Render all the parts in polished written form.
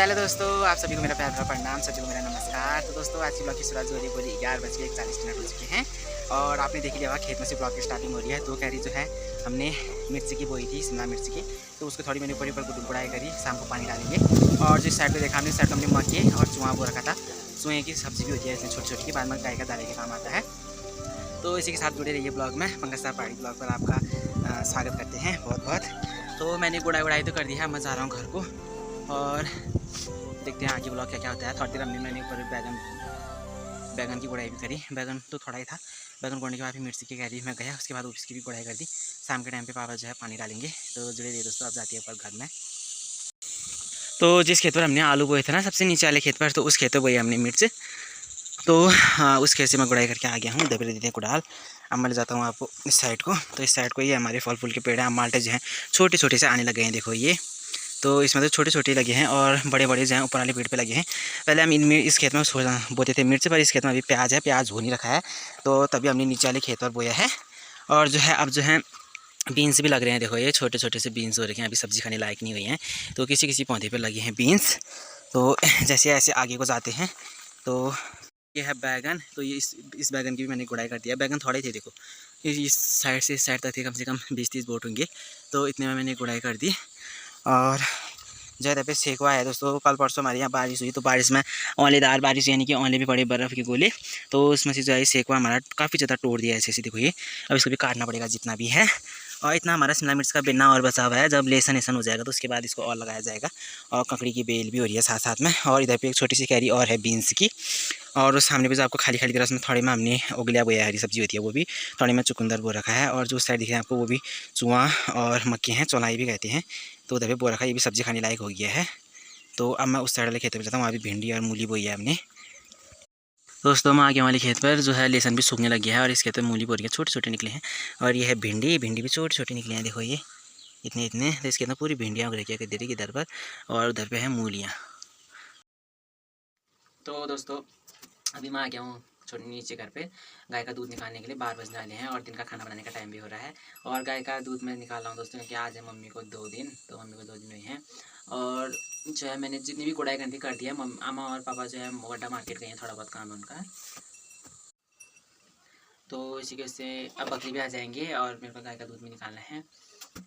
सबसे पहले दोस्तों आप सभी को मेरा प्यार भरा प्रणाम, सभी को मेरा नमस्कार। तो दोस्तों आज की ब्लॉग की शुरुआत जो हो रही है पूरी 11:41 हो चुके हैं और आपने देख लिया खेत में से ब्लॉग की स्टार्टिंग हो रही है। 2 कैरी जो है हमने मिर्ची की बोई थी, शिमला मिर्ची की, तो उसको थोड़ी मैंने ऊपर गुड़ाई करी। शाम को पानी डालेंगे। और जिस साइड पे देखा हमने, साइड पर हमने मक्के और चूहा बो रखा था। चूहे की सब्जी भी होती है इसमें छोटी छोटी की, बाद में गाय का दाने के काम आता है। तो इसी के साथ जुड़े रहिए ब्लॉग में। पंकज साहब पहाड़ी ब्लॉग पर आपका स्वागत करते हैं बहुत बहुत। तो मैंने गुड़ाई तो कर दिया है, मैं जा रहा हूँ घर को और देखते हैं आगे ब्लॉग क्या क्या होता है। थोड़ी देर मैंने ऊपर बैगन की गुड़ाई भी करी। बैगन तो थोड़ा ही था, बैगन गोड़ने के बाद फिर मिर्ची की कैरी में गया, उसके बाद उसकी भी गुड़ाई कर दी। शाम के टाइम पे पापा जो है पानी डालेंगे। तो जुड़े रहिए दोस्तों, आप जाती है ऊपर घर में। तो जिस खेत पर हमने आलू बोए थे ना, सबसे नीचे वाले खेत पर, तो उस खेत पर बोई हमने मिर्च। तो उस खेत से मैं गुड़ाई करके आ गया हूँ। दबे देते हैं कुडाल। अब मैं ले जाता हूँ आपको इस साइड को। तो इस साइड को ये हमारे फल फूल के पेड़ हैं। माल्टे जो हैं छोटे छोटे से आने लगे हैं, देखो ये। तो इसमें तो छोटे छोटे लगे हैं और बड़े बड़े जो हैं ऊपर वाले पेड़ पे लगे हैं। पहले हम इनमें इस खेत में बोते थे मिर्च, पर इस खेत में अभी प्याज है, प्याज हो नहीं रखा है, तो तभी हमने नीचे वाले खेत पर बोया है। और जो है अब जो है बीन्स भी लग रहे हैं, देखो ये छोटे छोटे से बीन्स हो रखे हैं, अभी सब्जी खाने लायक नहीं हुई हैं, तो किसी किसी पौधे पर लगे हैं बीन्स। तो जैसे ऐसे आगे को जाते हैं तो ये है बैगन। तो ये इस बैगन की भी मैंने गुड़ाई कर दिया। बैगन थोड़े थे, देखो इस साइड से इस साइड तक थे, कम से कम 20-30 बोट होंगे। तो इतने में मैंने गुड़ाई कर दी। और ज़्यादा पे सेकवा है दोस्तों। कल परसों हमारे यहाँ बारिश हुई, तो बारिश में औलेदार बारिश, यानी कि औले भी पड़े, बर्फ़ के गोले। तो उसमें से जो है सेकवा हमारा काफ़ी ज़्यादा तोड़ दिया ऐसे देखो ये। अब इसको भी काटना पड़ेगा जितना भी है। और इतना हमारा शिमला मिर्च का बिन्ना और बचा हुआ है। जब लेसन ऐसन हो जाएगा तो उसके बाद इसको और लगाया जाएगा। और ककड़ी की बेल भी हो रही है साथ साथ में। और इधर पे एक छोटी सी कैरी और है बीन्स की। और उस सामने पे जो आपको खाली खाली तरह में थोड़े में हमने उगलिया बोया, हरी सब्जी होती है वो भी, थोड़े में चुकंदर बो रखा है। और जो साइड दिख रहा है आपको वो भी चूहा और मक्के हैं, चौलाई भी कहते हैं। तो उधर पे बो रखा है, ये भी सब्जी खाने लायक हो गया है। तो अब मैं उस साइड वाले खेत में जाता हूँ, वहाँ भी भिंडी और मूली बोई है हमने। दोस्तों मैं आगे वाले खेत पर जो है लहसुन भी सूखने लग गया है और इस खेत में मूली बो रही है, छोटे छोटे निकले हैं। और ये है भिंडी, भिंडी भी छोटे छोटे निकले हैं, देखो ये इतने इतने। तो इसके अंदर पूरी भिंडियाँ उग रखी है इधर की इधर पर, और उधर पे है मूलियाँ। तो दोस्तों अभी मैं आ गया हूँ छोटे नीचे घर पे गाय का दूध निकालने के लिए। 12 बजने वाले हैं और दिन का खाना बनाने का टाइम भी हो रहा है। और गाय का दूध मैं निकाल रहा हूँ दोस्तों, क्योंकि आज है मम्मी को 2 दिन, तो मम्मी को 2 दिन हुए हैं। और जो है मैंने जितनी भी गुड़ाई गंदी कर दी है। अम्मा और पापा जो है वड्डा मार्केट गए हैं, थोड़ा बहुत काम है उनका। तो इसी के से अब बकरी भी आ जाएंगे और मेरे को गाय का दूध भी निकालना है।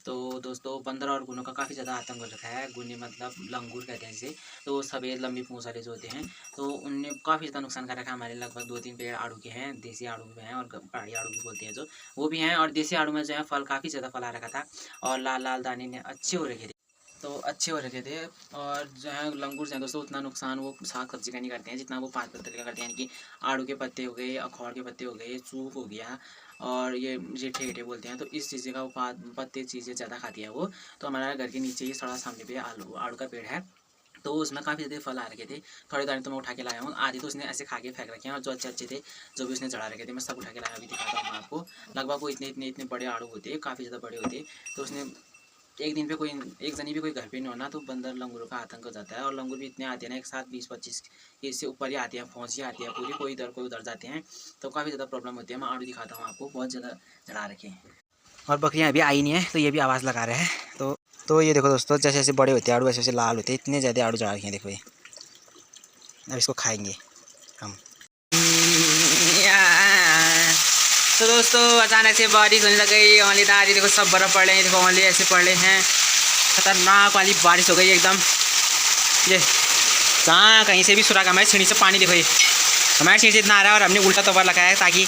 तो दोस्तों बंदर और गुनों का काफ़ी ज़्यादा आतंक हो रखा है। गुने मतलब लंगूर कहते हैं इसे। तो सफ़ेद लंबी पूंछ वाले जो होते हैं, तो उनने काफ़ी ज़्यादा नुकसान कर रखा है। हमारे लगभग 2-3 पेड़ आड़ू के हैं, देसी आड़ू भी हैं और पहाड़ी आड़ू भी बोलते हैं जो, वो भी हैं। और देसी आड़ू में जो है फल काफ़ी ज़्यादा फल आ रखा था और लाल लाल दाने ने अच्छे हो रखे थे, तो अच्छे हो रखे थे। और जो है लंगूर से दोस्तों उतना नुकसान वो साग सब्जी का नहीं करते हैं जितना वो 5 पत्ते का करते हैं, यानी कि आड़ू के पत्ते हो गए, अखौर के पत्ते हो गए, सूप हो गया, और ये जेठे गेठे बोलते हैं। तो इस चीज़ का वो पत्ते चीज़ें ज़्यादा खाती है वो। तो हमारा घर के नीचे ही थोड़ा सामने पे आड़ू का पेड़ है, तो उसमें काफ़ी ज़्यादा फल आ रखे थे। थोड़े दाने तो मैं उठा के लाया हूँ, आधे तो उसने ऐसे खा के फेंक रखे हैं, और जो अच्छे अच्छे थे जो भी उसने चढ़ा रखे थे मैं सब उठा के लाया। अभी दिखाता हूँ मैं आपको। लगभग वो इतने इतने इतने बड़े आड़ू होते हैं, काफ़ी ज़्यादा बड़े होते हैं। तो उसने एक दिन पे कोई एक जनी भी कोई घर पे नहीं होना, तो बंदर लंगूरों का आतंक हो जाता है। और लंगूर भी इतने आते हैं ना, एक साथ 20-25 इससे ऊपर ही आते हैं, फौजियाँ आती है पूरी, कोई इधर कोई उधर जाते हैं। तो काफ़ी ज़्यादा प्रॉब्लम होती है। मैं आड़ू दिखाता हूँ आपको, बहुत ज़्यादा चढ़ा रखे हैं। और बकरियाँ अभी आई नहीं है, तो ये भी आवाज़ लगा रहे हैं। तो ये देखो दोस्तों, जैसे जैसे बड़े होते हैं आड़ू वैसे वैसे लाल होते हैं। इतने ज़्यादा आड़ू चढ़ा रखे हैं, देखो ये। अब इसको खाएंगे हम। तो दोस्तों अचानक से बारिश होने लग गई। ओनली दादी देखो सब बर्फ़ पड़ रहे हैं, देखो ओनली ऐसे पड़ रहे हैं। खतरनाक वाली बारिश हो गई एकदम। ये जहाँ कहीं से भी सुराख, हमारे सीढ़ी से पानी देखो, ये हमारे सीढ़ी से इतना आ रहा है। और हमने उल्टा तोबर लगाया है ताकि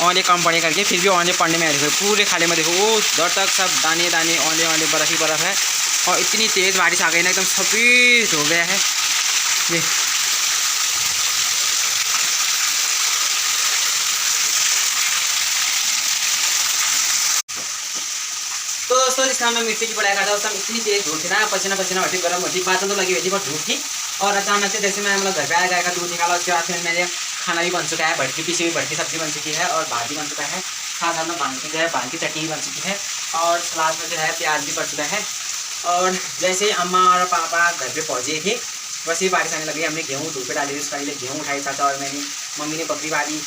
ओले कम पड़े करके, फिर भी ओले पड़ने में देखो पूरे खाले में देखो वो दर तक सब दाने दाने ओले ओले बर्फ़ ही बर्फ़ है। और इतनी तेज़ बारिश आ गई ना, एकदम सफ़ेद हो गया है ये। तो दोस्तों जिस समय मिर्ची की बढ़ाया करता उस समय इतनी तेज धूप थी ना, पसीना पसीना होती, गर्म होती, बातें तो लगी हुई थी पर धूप थी। और अचानक से जैसे मैं मतलब घर पे आया, गाय का दूध निकाला, उसके बाद फिर मेरे खाना भी बन चुका है, भटकी पीछे हुई भटकी सब्जी बन चुकी है, और भात भी बन चुका है, साथ साथ में भांग की जो है भांग की चटनी भी बन चुकी है, और सलाद में जो है प्याज भी पड़ चुका है। और जैसे अम्मा और पापा घर पे पहुँचे थे बस ही बारिश आने लगी। हमने गेहूँ धूप पे डाली, उसके लिए गेहूँ उठाई था, और मैंने मम्मी ने बकरी बाली,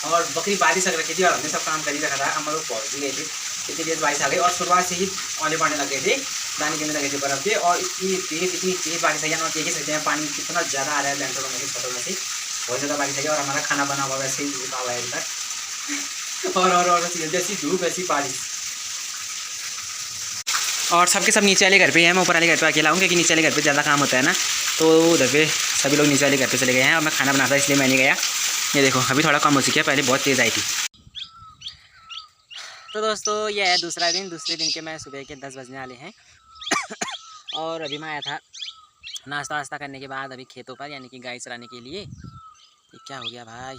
और बकरी बाली सक रखी थी, और हमने सब काम कर ही रखा था। हम लोग पहुँच भी गए थे, इतनी देर बारिश आ गई और शुरुआत से ही ओले पड़ने लग गए थे। दाने गिरने लगे थे बर्फ के, और इतनी तेज़ बारिश आई है ना, देख ही सकते हैं पानी कितना ज़्यादा आ रहा है बैंकों में, छतों में से बहुत ज़्यादा बारिश आई है। और हमारा खाना बना हुआ वैसे ही रुका हुआ है अभी तक। और जैसी धूप वैसी बारिश। और सबके सब नीचे वाले घर पे हैं, मैं ऊपर वाले घर पे अकेला हूँ क्योंकि नीचे वाले घर पे ज़्यादा काम होता है ना, तो उधर पे सभी लोग नीचे वाले घर पे चले गए हैं और मैं खाना बनाता इसलिए मैं नहीं गया। ये देखो अभी थोड़ा कम हो चुकी है, पहले बहुत तेज़ आई थी। तो दोस्तों ये है दूसरे दिन के मैं सुबह के 10 बजने वाले हैं। और अभी मैं आया था नाश्ता वास्ता करने के बाद अभी खेतों पर, यानी कि गाय चराने के लिए। ये क्या हो गया भाई,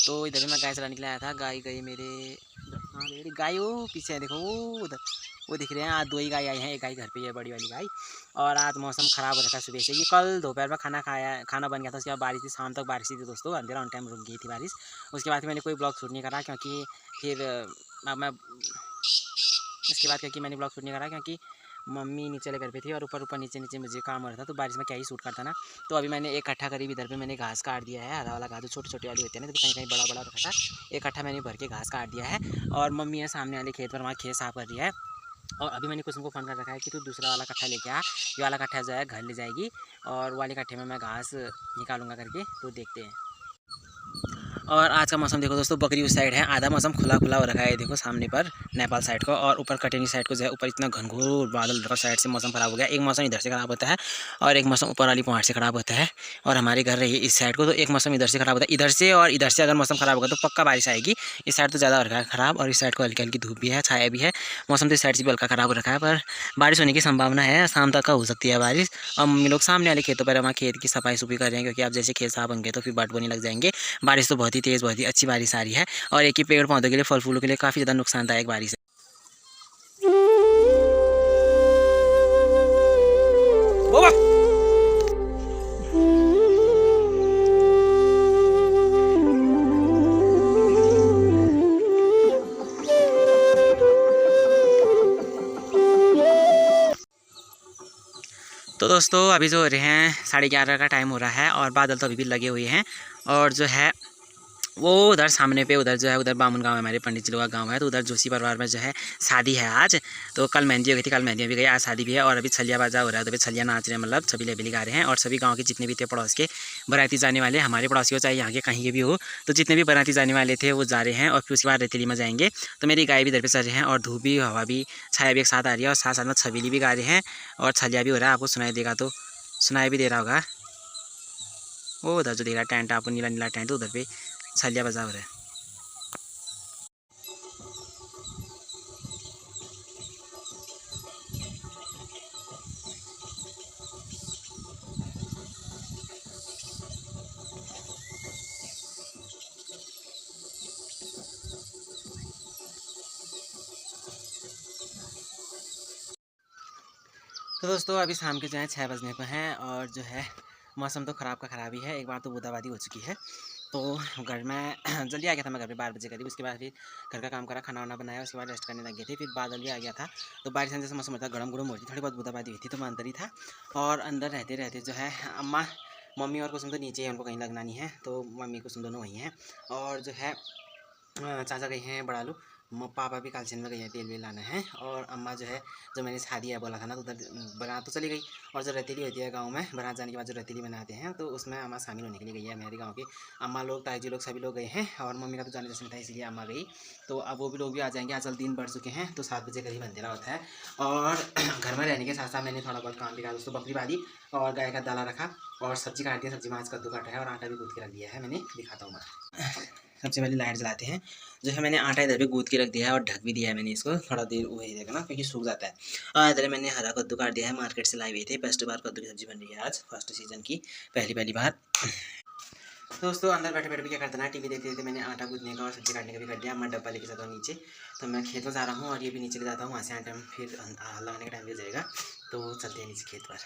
तो इधर भी मैं गाय चराने के लिए आया था। गाय गई मेरे, हाँ मेरी गाय वो पीछे है, देखो वो उधर वो दिख रहे हैं। आज 2 ही गाय आई हैं, एक गाय घर पे है बड़ी वाली गाय। और आज मौसम ख़राब हो रखा है सुबह से। ये कल दोपहर में खाना बन गया था, उसके बाद बारिश थी, शाम तक बारिश थी दोस्तों, अंधेरा ऑन टाइम रुक गई थी बारिश। उसके बाद मैंने कोई ब्लॉग शूट नहीं करा क्योंकि फिर मैं इसके बाद क्योंकि मैंने ब्लॉग शूट नहीं करा क्योंकि मम्मी नीचे वाले घर पे थी और ऊपर नीचे मुझे काम हो रहा था, तो बारिश में क्या ही शूट करता ना। तो अभी मैंने एक कट्ठा करीब इधर पे मैंने घास काट दिया है, हरा वाला घास जो छोटी छोटी वाली होती है ना, तो कहीं कहीं बड़ा बड़ा रखा था। एक कट्ठा मैंने भर के घास काट दिया है। और मम्मी है सामने वाले खेत पर, वहाँ खेत साफ कर रही है। और अभी मैंने कुसुम को फ़ोन कर रखा है कि तू दूसरा वाला कट्ठा लेके आ, ये वाला कट्ठा जो है घर ले जाएगी और वाले कट्ठे में मैं घास निकालूंगा करके, तो देखते हैं। और आज का मौसम देखो दोस्तों, बकरी उस साइड है, आधा मौसम खुला हो रखा है देखो सामने पर नेपाल साइड को, और ऊपर कटनी साइड को जो है ऊपर इतना घनघोर बादल रखा, साइड से मौसम ख़राब हो गया। एक मौसम इधर से ख़राब होता है और एक मौसम ऊपर वाली पहाड़ से ख़राब होता है। और हमारे घर रही इस साइड को, तो एक मौसम इधर से ख़राब होता है, इधर से और इधर से अगर मौसम ख़राब होगा तो पक्का बारिश आएगी। इस साइड तो ज़्यादा हो रखा है ख़राब, और इस साइड को हल्की हल्की धूप भी है, छाया भी है। मौसम तो इस साइड से भी हल्का ख़राब हो रखा है, पर बारिश होने की संभावना है, शाम तक का हो सकती है बारिश। और हम लोग सामने वाले खेतों पर, वहाँ खेत की सफाई सुफाई कर रहे हैं क्योंकि आप जैसे खेत साफ होंगे तो फिर बट बोने लग जाएंगे। बारिश तो बहुत ही तेज़, बहुत ही अच्छी बारिश आ रही है, और एक ही पेड़ पौधों के लिए, फल फूलों के लिए काफ़ी ज़्यादा नुकसानदायक बारिश है। तो दोस्तों अभी जो हो रहे हैं 11:30 का टाइम हो रहा है और बादल तो अभी भी लगे हुए हैं। और जो है वो उधर सामने पे, उधर जो है उधर बामुन गांव है, हमारे पंडित जी लोग का गांव है, तो उधर जोशी परिवार में जो है शादी है आज। तो कल मेहंदी हो गई थी, कल मेहंदी भी गई, आज शादी भी है। और अभी छलिया बाजा हो रहा है, तो अभी छलिया नाच रहे हैं, मतलब छबीले बिली गा रहे हैं। और सभी गाँव के जितने भी थे पड़ोस के बराती जाने वाले, हमारे पड़ोसी हो चाहे यहाँ के कहीं के भी हो, तो जितने भी बराती जाने वाले थे वो जा रहे हैं। और फिर उसके बाद रेतीली में जाएंगे। तो मेरी गाय भी इधर पे चल रहे हैं, और धूप भी, हवा भी, छाया भी एक साथ आ रही है, और साथ साथ में छबीली भी गा रहे हैं और छलिया भी हो रहा है। आपको सुनाई देगा, तो सुनाई भी दे रहा होगा, वो उधर जो देख रहा है टेंट आपको, नीला नीला टेंट, उधर पे छलिया बजा हो रहा है। तो दोस्तों अभी शाम के जो है 6 बजने को हैं, और जो है मौसम तो ख़राब का ख़राब ही है। एक बार तो बूंदाबांदी हो चुकी है, तो घर में जल्दी आ गया था मैं घर पे 12 बजे करीब। उसके बाद फिर घर का काम करा, खाना वाना बनाया, उसके बाद रेस्ट करने लग गए थे। फिर बादल भी आ गया था, तो बारिश जैसे मौसम होता है, गरम गरम होती, थोड़ी बहुत बूंदाबांदी हुई थी, तो मैं अंदर ही था। और अंदर रहते रहते जो है अम्मा, मम्मी और कुसुम तो नीचे है, उनको कहीं लगना नहीं है, तो मम्मी कुसुम दोनों वहीं हैं। और जो है चाचा गए हैं बड़ालू, पापा भी कालचीन में गए हैं, तेल वेल लाना है। और अम्मा जो है, जो मैंने शादी है बोला था ना, तो उधर बारात तो चली गई। और जो रतीली होती है गांव में, बारात जाने के बाद जो रतीली बनाते हैं, तो उसमें अम्मा शामिल होने के लिए गई है। मेरे गांव के अम्मा लोग, ताई जी लोग, सभी लोग गए हैं। और मम्मी का तो जाने जैसे था, इसलिए अम्मा गई। तो अब वो भी लोग भी आ जाएंगे। आजकल दिन बढ़ चुके हैं, तो 7 बजे करीब अंधेरा होता है। और घर में रहने के साथ साथ मैंने थोड़ा बहुत काम भी करा दोस्तों, बकरी बांधी और गाय का दाला रखा और सब्जी काट दी। सब्जी में आज कद्दू काटा है और आटा भी गूँथ के रख दिया है मैंने, दिखाता हूँ मैं। सबसे पहले लाइट जलाते हैं। जो है मैंने आटा इधर पे गूँथ के रख दिया है और ढक भी दिया है मैंने इसको, थोड़ा देर वही रहेगा ना क्योंकि सूख जाता है। और इधर मैंने हरा कद्दू काट दिया है, मार्केट से लाए हुए थे। फर्स्ट बार कद्दू की सब्जी बन रही है आज, फर्स्ट सीजन की पहली बार। दोस्तों अंदर बैठे बैठे भी क्या करता ना, टीवी देखते देखते मैंने आटा गूँथने का और सब्जी काटने का भी कर दिया। मैं डब्बा लेके जाता हूँ नीचे, तो मैं खेत में जा रहा हूँ और ये भी नीचे ले जाता हूँ। वहाँ से आने टाइम फिर लगाने का टाइम भी हो जाएगा, तो चलते हैं नीचे खेत पर।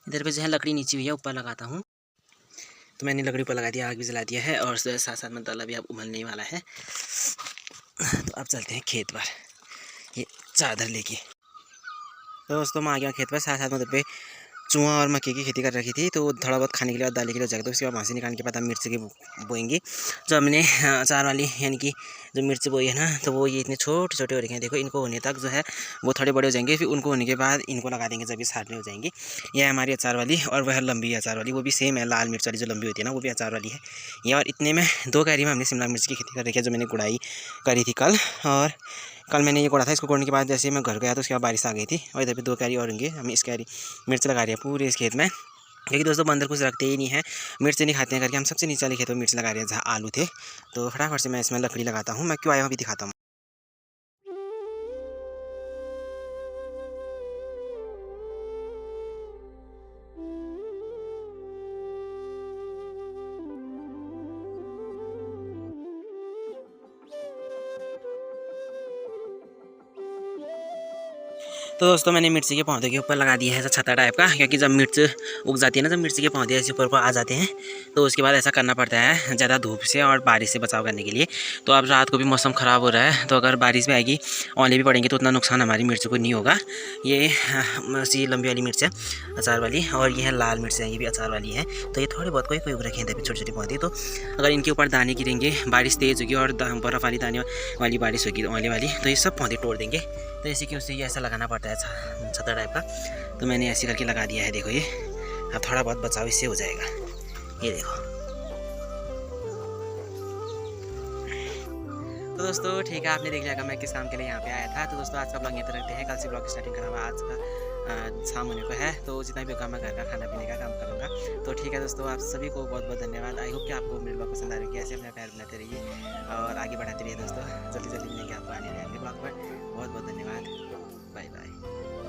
इधर पे जो है लकड़ी नीचे हुई है, ऊपर लगाता हूँ। तो मैंने लकड़ी पर लगा दिया, आग भी जला दिया है, और साथ साथ में दाला भी अब उबलने वाला है। तो अब चलते हैं खेत पर, ये चादर लेके। तो दोस्तों मैं आ गया खेत पर, साथ साथ में उधर पे चूहा और मक्के की खेती कर रखी थी, तो थोड़ा बहुत खाने के लिए और दाल के लिए हो जाएगा। तो उसके बाद वहाँ से निकालने के बाद हम मिर्च की बोएंगे। जो हमने अचार वाली यानी कि जो मिर्च बोई है ना, तो वो ये इतने छोटे छोटे हो रखे हैं। देखो इनको होने तक जो है वो थोड़े बड़े हो जाएंगे, फिर उनको होने के बाद इनको लगा देंगे जब ये साटने हो जाएंगी। यह है हमारी अचार वाली, और वह लंबी अचार वाली, वो भी सेम है, लाल मिर्च वाली जो लंबी होती है ना, वो भी अचार वाली है ये। और इतने में 2 कैरी में हमने शिमला मिर्च की खेती कर रखी है, जो मैंने गुड़ाई करी थी कल। और कल मैंने ये कोड़ा था, इसको कोड़ने के बाद जैसे मैं घर गया तो उसके बाद बारिश आ गई थी, और इधर भी 2 कैरी और होंगे। हम इस कैरी मिर्च लगा रहे हैं पूरे इस खेत में, क्योंकि दोस्तों बंदर कुछ रखते ही नहीं है, मिर्च नहीं खाते हैं करके हम सबसे नीचे वाले खेतों में मिर्च लगा रहे हैं जहाँ आलू थे। तो फटाफट से मैं इसमें लकड़ी लगाता हूँ। मैं क्यों आया हूँ अभी दिखाता हूँ। तो दोस्तों मैंने मिर्ची के पौधे के ऊपर लगा दिया है ऐसा छत्ता टाइप का, क्योंकि जब मिर्च उग जाती है ना, जब मिर्ची के पौधे ऐसे ऊपर को आ जाते हैं, तो उसके बाद ऐसा करना पड़ता है ज़्यादा धूप से और बारिश से बचाव करने के लिए। तो अब रात को भी मौसम ख़राब हो रहा है, तो अगर बारिश भी आएगी, ओले भी पड़ेंगे, तो उतना नुकसान हमारी मिर्च को नहीं होगा। ये सी लंबी वाली मिर्च है अचार वाली, और ये है लाल मिर्च है, ये भी अचार वाली है। तो ये थोड़े बहुत कोई उग रखे हैं छोटे छोटे पौधे। तो अगर इनके ऊपर दाने गिरेंगे, बारिश तेज़ होगी और बर्फ़ वाली दाने वाली बारिश होगी ओले वाली, तो ये सब पौधे तोड़ देंगे। तो इसी की उससे ये ऐसा लगाना पड़ता है छत्ता टाइप का। तो मैंने ऐसे करके लगा दिया है, देखो ये। अब थोड़ा बहुत बचाव इससे हो जाएगा, ये देखो। तो दोस्तों ठीक है, आपने देख लिया मैं किस काम के लिए यहाँ पे आया था। तो दोस्तों आज का ब्लॉग यहाँ पे रखते हैं, कल से ब्लॉग स्टार्टिंग करा हुआ, आज का शाम होने को है। तो जितना भी होगा मैं घर का खाना पीने का काम करूँगा। तो ठीक है दोस्तों, आप सभी को बहुत बहुत धन्यवाद। आई होप कि आपको मेरे ब्लॉग पसंद आ रही है। ऐसे अपना प्यार बनाते रहिए और आगे बढ़ाते रहिए दोस्तों। जल्दी जल्दी मिलेंगे आपको आने वाले ब्लॉग पर। बहुत बहुत धन्यवाद, बाय बाय।